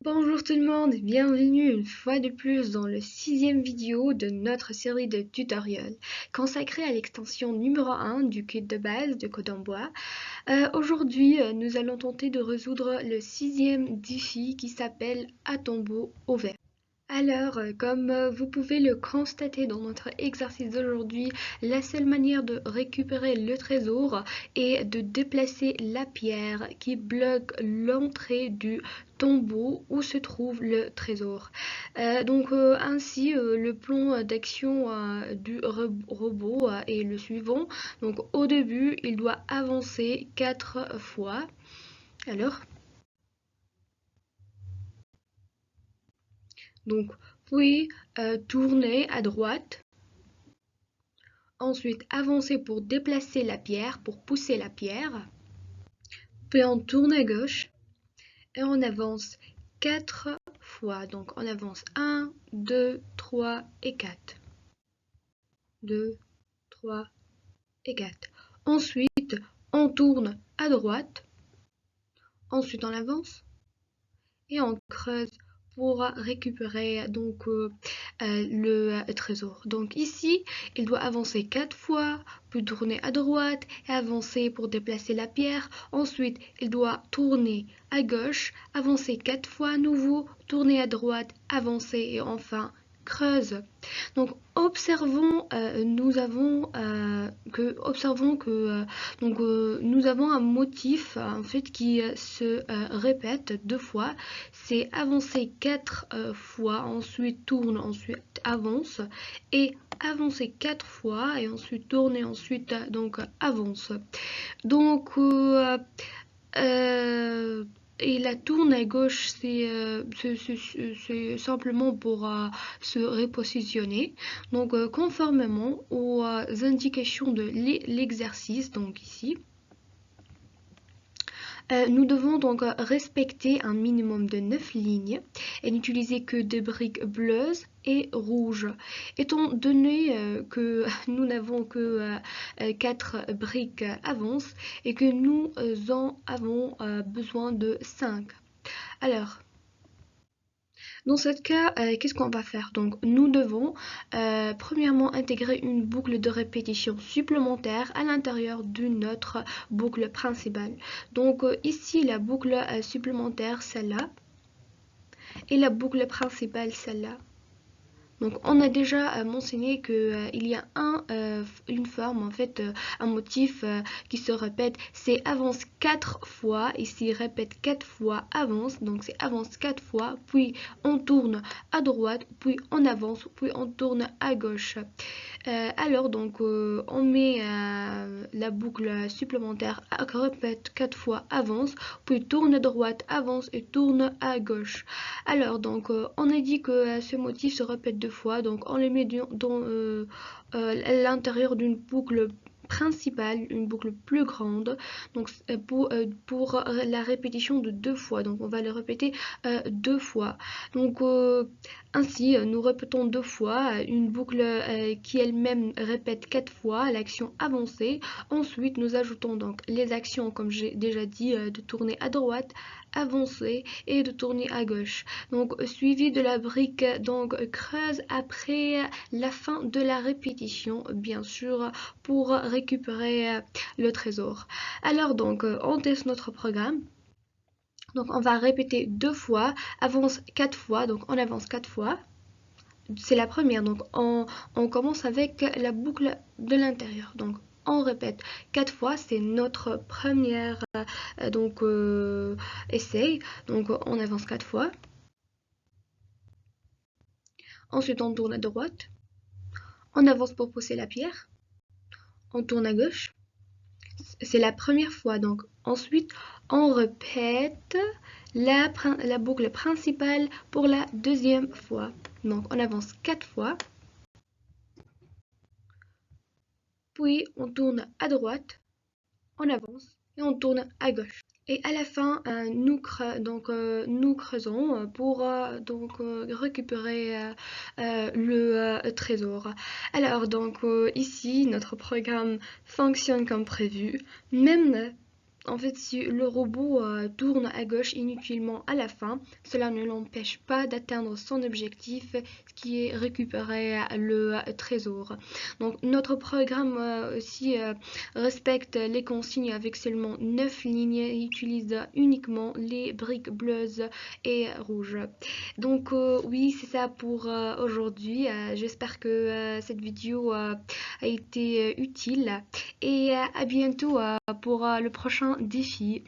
Bonjour tout le monde, bienvenue une fois de plus dans le sixième vidéo de notre série de tutoriels consacrée à l'extension numéro 1 du kit de base de Code en Bois. Aujourd'hui, nous allons tenter de résoudre le sixième défi qui s'appelle À tombeau ouvert. Alors, comme vous pouvez le constater dans notre exercice d'aujourd'hui, la seule manière de récupérer le trésor est de déplacer la pierre qui bloque l'entrée du tombeau où se trouve le trésor. Ainsi, le plan d'action du robot est le suivant. Donc, au début, il doit avancer 4 fois. Alors, donc, puis tourner à droite. Ensuite, avancer pour déplacer la pierre, pour pousser la pierre. Puis on tourne à gauche et on avance 4 fois. Donc on avance 1, 2, 3 et 4. 2, 3 et 4. Ensuite, on tourne à droite. Ensuite, on avance et on creuse pour récupérer le trésor. Donc ici, il doit avancer 4 fois, puis tourner à droite et avancer pour déplacer la pierre. Ensuite, il doit tourner à gauche, avancer 4 fois à nouveau, tourner à droite, avancer et enfin creuse. Donc observons que nous avons un motif en fait qui se répète 2 fois. C'est avancer 4 fois, ensuite tourne, ensuite avance et avancer 4 fois et ensuite tourner, ensuite avance. Donc euh, et la tourne à gauche, c'est simplement pour se repositionner. Donc, conformément aux indications de l'exercice, donc ici, nous devons donc respecter un minimum de 9 lignes et n'utiliser que des briques bleues et rouges. Étant donné que nous n'avons que 4 briques avance et que nous en avons besoin de 5. Alors, dans ce cas, qu'est-ce qu'on va faire? Donc, nous devons premièrement intégrer une boucle de répétition supplémentaire à l'intérieur de notre boucle principale. Donc, ici, la boucle supplémentaire, celle-là, et la boucle principale, celle-là. Donc on a déjà mentionné qu'il y a une forme, en fait, un motif qui se répète, c'est avance 4 fois, ici répète 4 fois avance, donc c'est avance 4 fois, puis on tourne à droite, puis on avance, puis on tourne à gauche. On met la boucle supplémentaire, répète 4 fois avance, puis tourne à droite, avance et tourne à gauche. On a dit que ce motif se répète 2 fois, donc on le met à l'intérieur d'une boucle principale, une boucle plus grande, donc pour la répétition de 2 fois. Donc on va le répéter 2 fois. Ainsi, nous répétons 2 fois une boucle qui elle-même répète 4 fois l'action avancée. Ensuite, nous ajoutons donc les actions, comme j'ai déjà dit, de tourner à droite, avancer et de tourner à gauche. Donc, suivi de la brique creuse après la fin de la répétition, bien sûr, pour récupérer le trésor. Alors on teste notre programme. Donc on va répéter 2 fois, avance 4 fois, donc on avance 4 fois. C'est la première, donc on commence avec la boucle de l'intérieur. Donc on répète 4 fois, c'est notre première essai. Donc on avance 4 fois. Ensuite on tourne à droite. On avance pour pousser la pierre. On tourne à gauche. C'est la première fois. Donc ensuite on répète la boucle principale pour la deuxième fois. Donc on avance 4 fois. Puis on tourne à droite, on avance et on tourne à gauche. Et à la fin, nous creusons pour récupérer le trésor. Alors ici, notre programme fonctionne comme prévu. Même En fait, si le robot tourne à gauche inutilement à la fin, cela ne l'empêche pas d'atteindre son objectif, qui est récupérer le trésor. Donc notre programme aussi respecte les consignes avec seulement 9 lignes et utilise uniquement les briques bleues et rouges. Donc oui, c'est ça pour aujourd'hui. J'espère que cette vidéo a été utile et à bientôt pour le prochain défi.